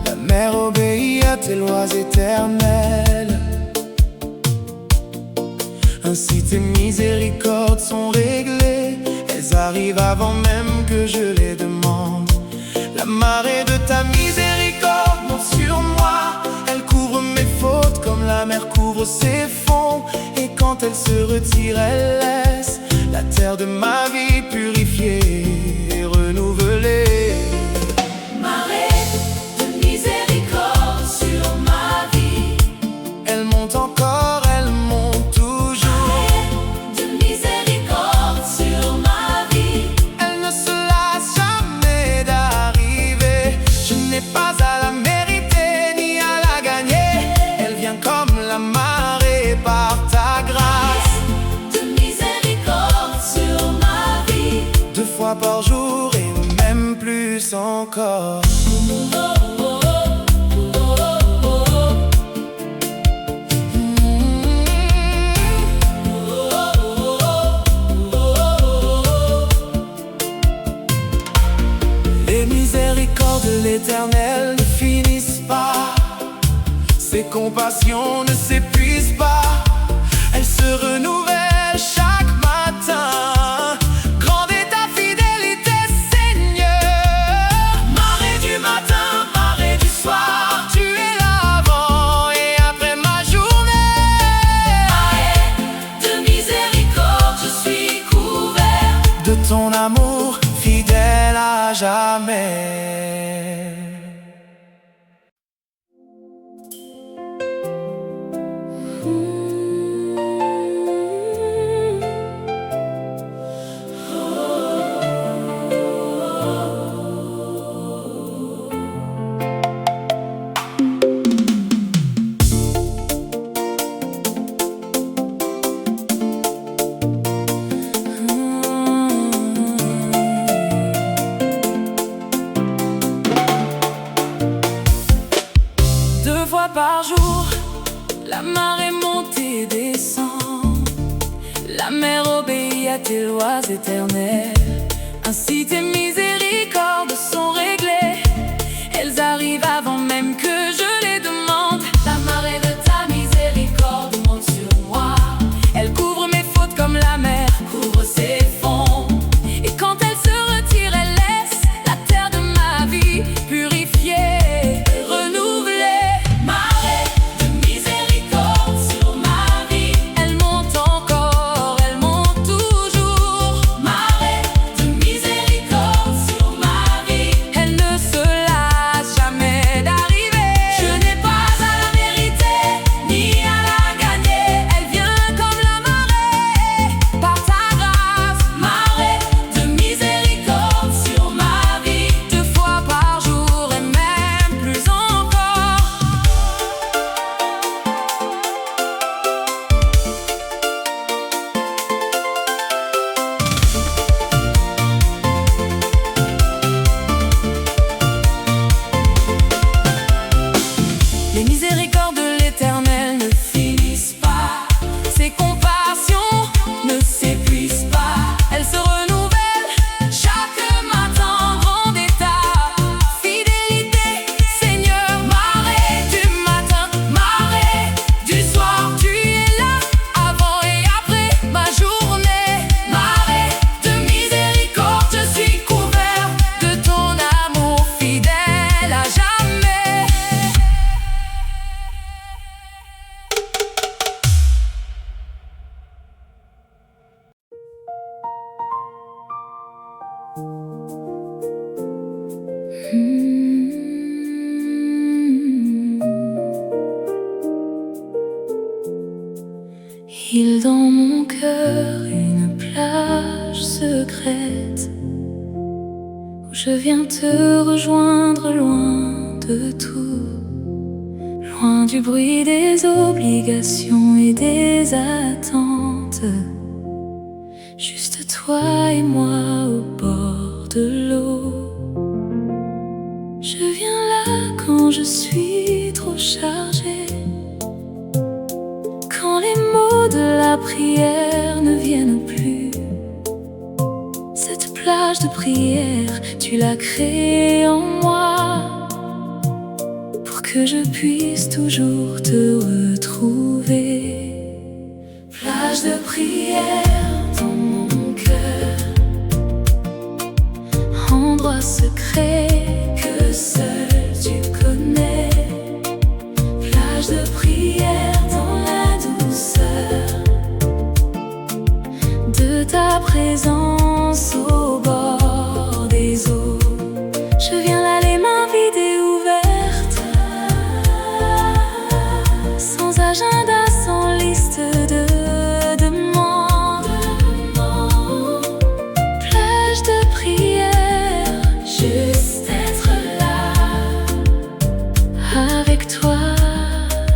La mer obéit à tes lois éternelles. Ainsi tes miséricordes sont réglées. Elles arrivent avant même que je les demande. La marée de ta miséricorde monte sur moi. Elle couvre mes fautes comme la mer couvre ses fonds. Et quand elle se retire, elle laisse la terre de ma vie purifiée et renouvelée. Marée de miséricorde sur ma vie. Elle monte encore, elle monte toujours. Marée de miséricorde sur ma vie. Elle ne se lasse jamais d'arriver. Je n'ai pas à la mériter ni à la gagner. Elle vient comme la marée par ta grâce. De miséricorde sur ma vie. Deux fois par jour et même plus encore. Les miséricordes de l'Éternel ne finissent pas. Ses compassions ne s'épuisent pas. Elles se renouvellent chaque matin. Grande est ta fidélité, Seigneur. Marée du matin, marée du soir, tu es là avant et après ma journée. Marée de miséricorde, je suis couvert De ton amour fidèle à jamais. Deux fois par jour, la marée monte et descend. La mer obéit à tes lois éternelles. Ainsi tes miséricordes sont réglées. Elles arrivent avant même que je les demande. La marée de ta miséricorde monte sur moi. Elle couvre mes fautes comme la mer couvre ses fonds. Et quand elle se retire, elle laisse la terre de ma vie purifiée, renouvelée. Marée de miséricorde sur ma vie. Elle monte encore, elle monte toujours. Marée de miséricorde sur ma vie. Elle ne se lasse jamais d'arriver. Je n'ai pas à la mériter ni à la gagner. Elle vient comme la marée par ta grâce. Marée de miséricorde sur ma vie. Deux fois par jour et même plus encore. Les miséricordes de l'Éternel ne finissent pas. Ses compassions ne s'épuisent pas. Elles se renouvellent chaque matin. Grande est ta fidélité, Seigneur. Marée du matin, marée du soir, tu es là avant et après ma journée. Marée de miséricorde, je suis couvert de ton amour fidèle à jamais. Il dans mon cœur une plage secrète où je viens te rejoindre loin de tout, loin du bruit des obligations et des attentes. Juste toi et moi au bord de l'eau. Je viens là quand je suis trop chargée la prière ne vienne plus. Cette plage de prière, tu l'as créée en moi, pour que je puisse toujours te retrouver. Plage de prière dans mon cœur, endroit secret que seul tu connais. Plage de prière dans la douceur de ta présence au bord des eaux. Je viens là les mains vides et ouvertes, sans agenda, sans liste de demandes. Plage de prière, juste être là avec toi,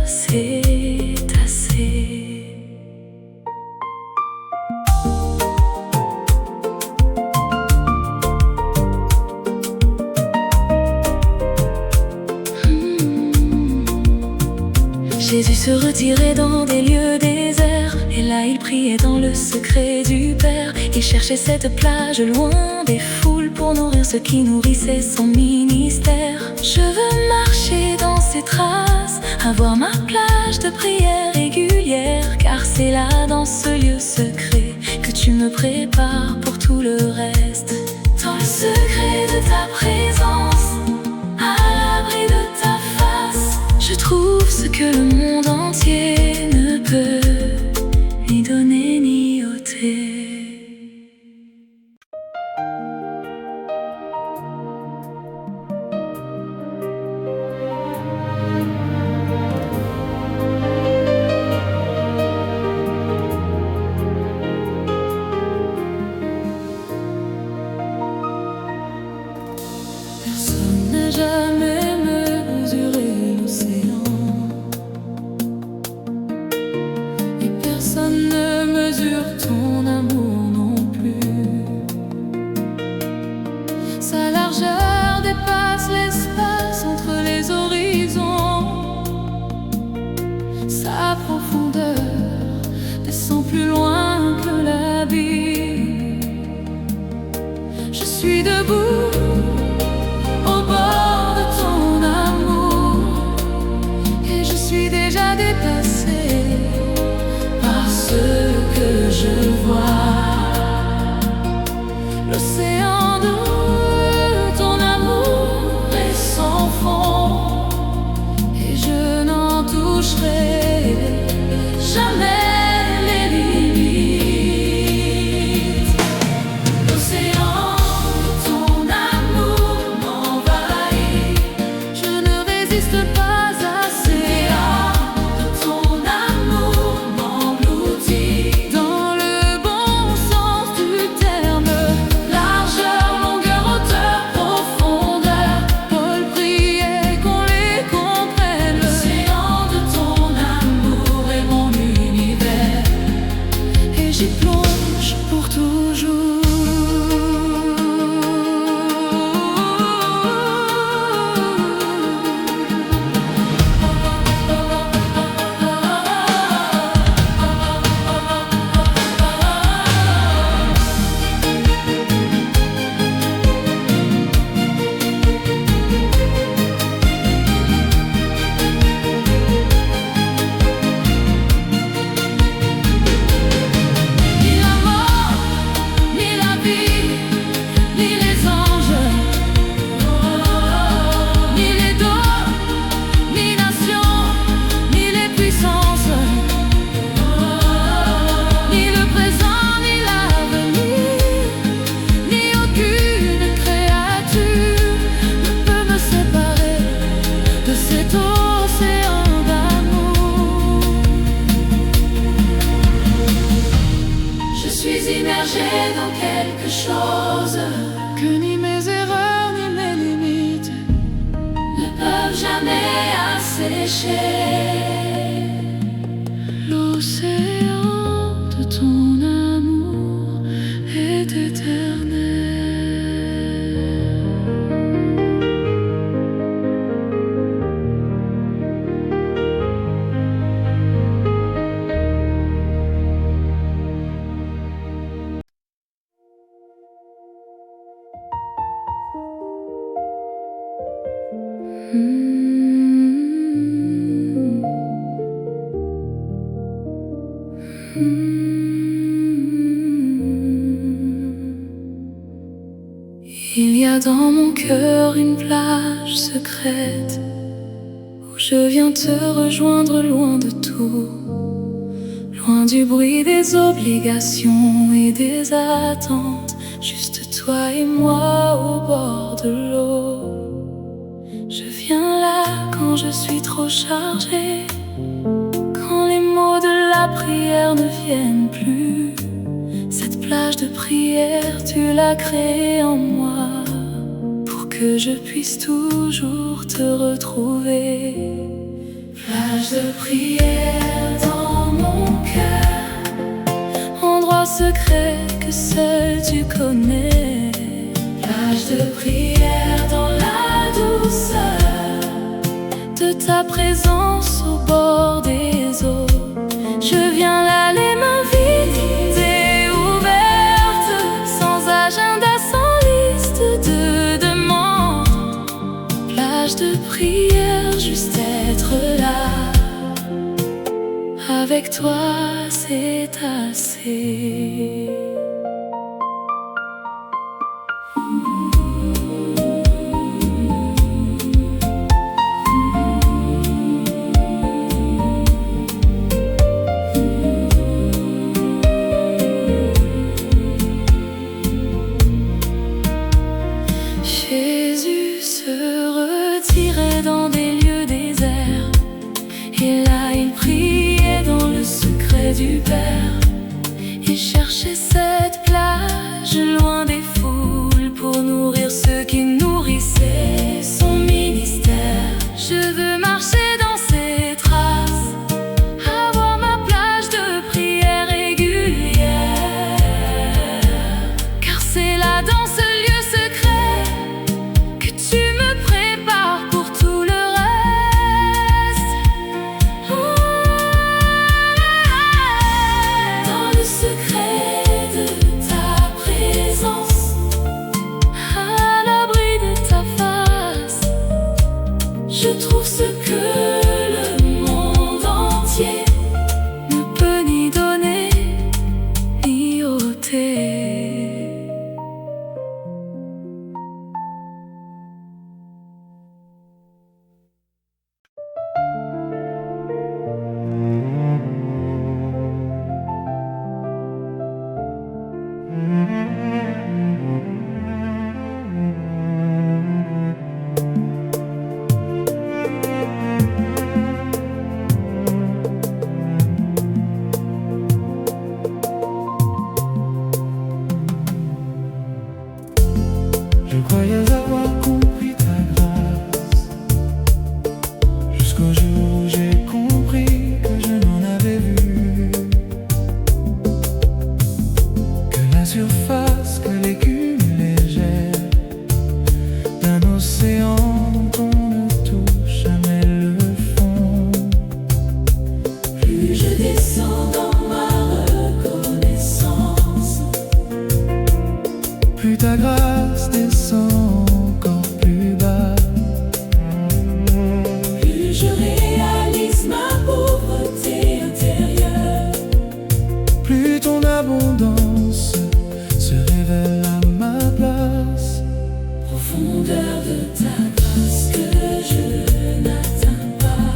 c'est assez. Jésus se retirait dans des lieux déserts, et là il priait dans le secret du Père. Il cherchait cette plage loin des foules pour nourrir ceux qui nourrissaient son ministère. Je veux marcher dans ses traces, avoir ma plage de prière régulière, car c'est là dans ce lieu secret que tu me prépares pour tout le reste. Dans le secret de ta présence, à l'abri de ta face, je trouve ce que le monde entier ne peut ni donner ni ôter. Personne n'a jamais mesuré l'océan, et personne ne mesure ton amour non plus. Sa largeur dépasse l'espace entre les horizons, sa profondeur descend plus loin que l'abîme. Je suis debout au bord de ton amour, et je suis déjà dépassée par ce que je vois. L'océan de ton amour est sans fond, et je n'en toucherai jamais les limites. L'océan de ton amour m'envahit, je ne résiste pas assez. De ton amour m'engloutit, dans le bon sens du terme. Largeur, longueur, hauteur, profondeur, Paul priait qu'on les comprenne. L'océan de ton amour est mon univers, et j'y plonge pour toujours. Ni la mort, ni la vie, ni les anges, ni les dons, ni nations, ni les puissances, ni le présent, ni l'avenir, ni aucune créature ne peut me séparer de cet océan d'amour. Je suis immergée dans quelque chose que ni mes erreurs ni mes limites ne peuvent jamais assécher. L'océan de ton amour est éternel. dans mon cœur une plage secrète où je viens te rejoindre loin de tout, loin du bruit des obligations et des attentes, juste toi et moi au bord de l'eau. Je viens là quand je suis trop chargée, quand les mots de la prière ne viennent plus. Cette plage de prière, tu l'as créée en moi pour que je puisse toujours te retrouver. Plage de prière dans mon cœur, endroit secret que seul tu connais. Plage de prière dans la douceur de ta présence au bord des eaux. Je viens là les mains vides et ouvertes, sans agenda, sans liste de demandes. Plage de prière, juste être là. Avec toi c'est assez. Jésus se retirait dans des lieux déserts, et là il priait dans le secret du Père. Il cherchait cette plage loin des foules pour nourrir ceux qui nourrissaient son ministère. Je veux marcher dans ses traces, avoir ma plage de prière régulière, car c'est là dans ce lieu secret que tu me prépares pour tout le reste. Dans le secret de ta présence, à l'abri de ta face, je trouve ce que le monde entier ne peut ni donner ni ôter. Je croyais avoir compris ta grâce, jusqu'au jour où j'ai compris que je n'en avais vu que la surface, que l'écume légère d'un océan dont on ne touche jamais le fond. Plus je descends dans ma reconnaissance, Plus ta grâce descend encore plus bas. plus je réalise ma pauvreté intérieure. Plus ton abondance se révèle à ma place. Profondeur de ta grâce que je n'atteins pas.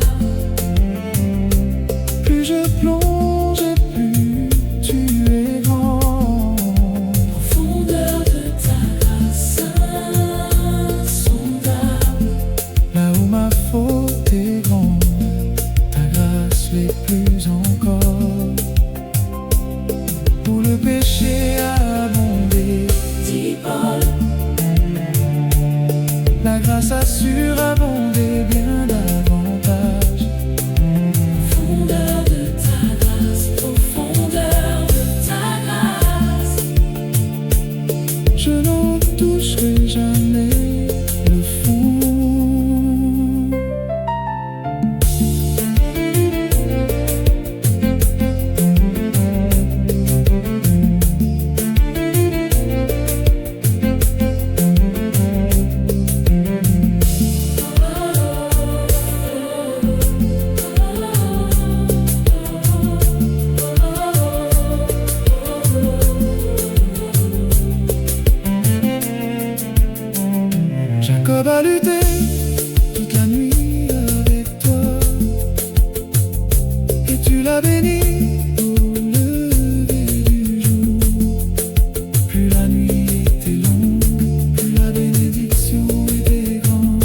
Plus je plonge et la bénis au lever du jour. Plus la nuit était longue, plus la bénédiction était grande.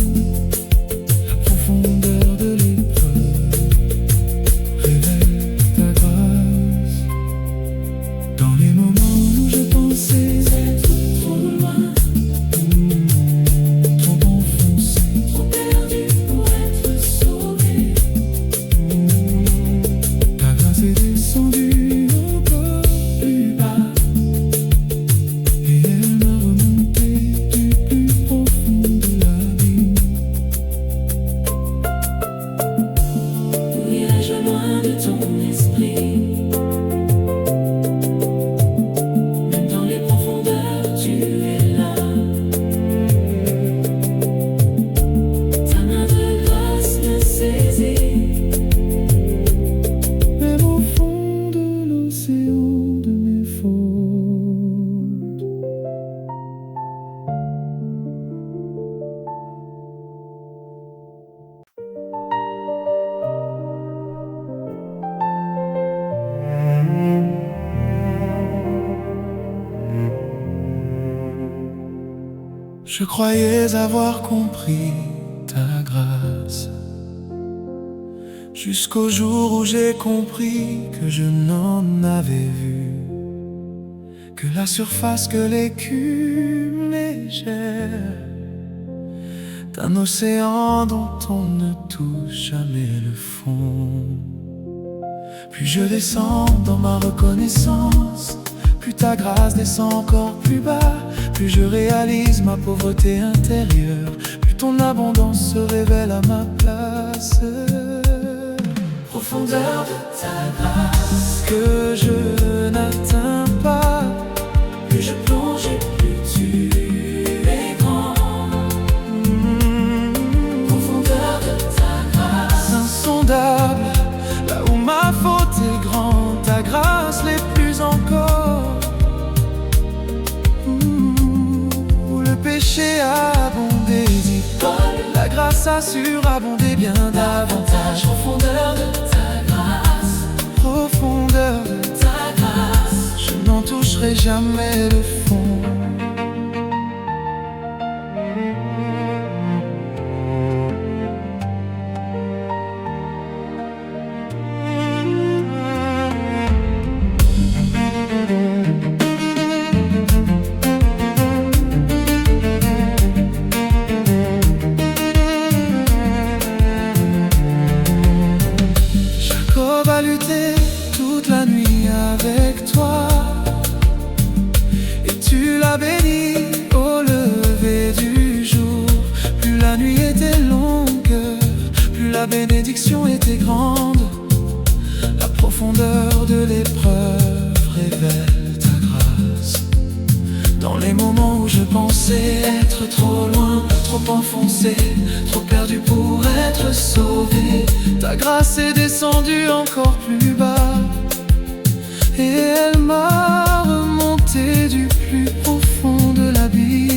La profondeur de l'épreuve révèle ta grâce. Dans les moments où je pensais être trop loin, trop enfoncé, trop perdu pour être sauvé, ta grâce est descendue encore plus bas, et elle m'a remonté du plus profond de l'abîme. Où irais-je loin de ton esprit? Même dans les profondeurs, tu es là. Ta main de grâce me saisit. Même au fond de l'océan de mes fautes, je croyais avoir compris ta grâce, jusqu'au jour où j'ai compris que je n'en avais vu que la surface, que l'écume légère d'un océan dont on ne touche jamais le fond. Plus je descends dans ma reconnaissance, plus ta grâce descend encore plus bas. Plus je réalise ma pauvreté intérieure, plus ton abondance se révèle à ma place. Profondeur de ta grâce que je n'atteins pas, plus je plonge et plus tu es grand. Profondeur de ta grâce insondable, là où ma faute est grande, ta grâce l'est plus encore. Où le péché a abondé, dit Paul, la grâce a surabondé bien davantage. Profondeur de ta grâce, profondeur de ta grâce, je n'en toucherai jamais le fond. Jacob a lutté toute la nuit avec toi, et tu l'as béni au lever du jour. Plus la nuit était longue, plus la bénédiction était grande. La profondeur de l'épreuve révèle ta grâce. Dans les moments où je pensais être trop loin, trop enfoncé, trop perdu pour être sauvé, ta grâce est descendue encore plus bas, et elle m'a remonté du plus profond de l'abîme.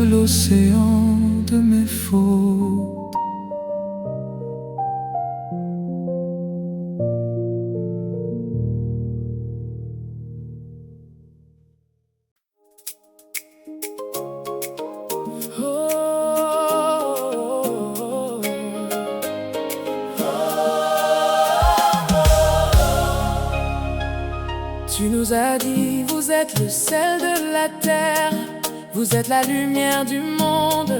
L'océan de mes fautes. Tu nous as dit, vous êtes le sel de la terre, vous êtes la lumière du monde.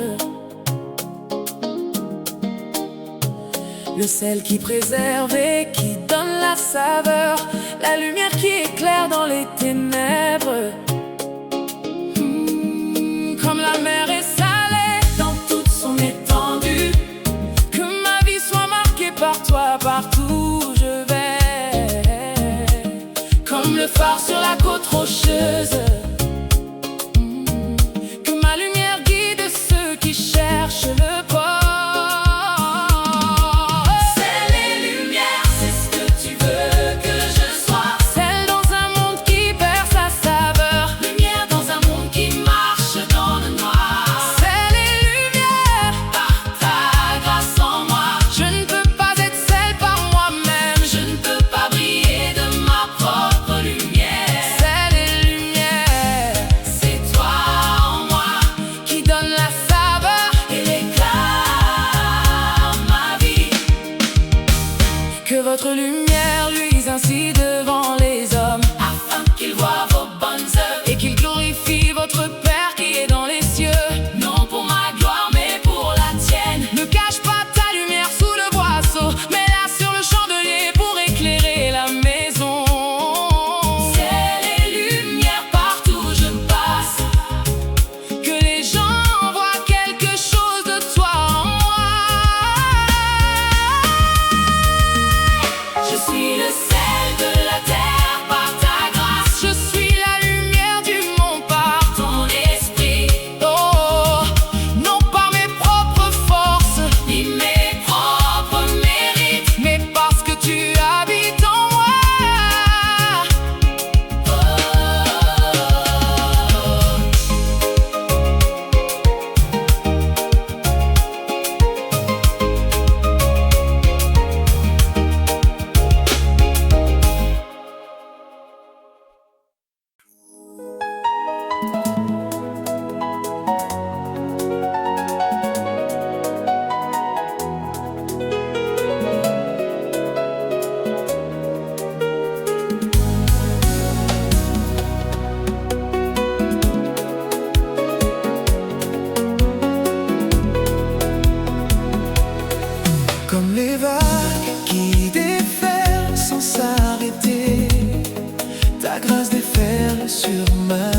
Le sel qui préserve et qui donne la la saveur, la lumière qui éclaire dans les ténèbres. Comme la mer est salée dans toute son étendue, que ma vie soit marquée par toi partout où je vais. comme le phare sur la côte rocheuse, que ma lumière guide ceux qui cherchent le port. celle et lumière, c'est ce que tu veux que je sois. Celle dans un monde qui perd sa saveur, Lumière dans un monde qui marche dans le noir. celle et lumière. Par ta grâce en moi, Je ne peux pas être celle par moi-même. je ne peux pas briller de ma propre lumière. Celle et lumière C'est toi en moi qui donne la saveur. et l'éclat à ma vie. Que votre lumière luise ainsi devant les hommes, Afin qu'ils voient vos bonnes œuvres, et qu'il glorifie votre Père qui est dans les cieux. non pour ma gloire mais pour la tienne. Ne cache pas ta lumière sous le boisseau, mets-la sur le chandelier pour éclairer la maison. Ciel et lumière partout où je passe, Que les gens voient quelque chose de toi en moi. je suis le sel de la terre par ta grâce. Je suis la lumière du monde par Ton esprit, oh, non par mes propres forces, ni mes propres mérites. mais parce que tu habites en moi. Comme les vagues qui déferlent sans s'arrêter, ta grâce déferle sur ma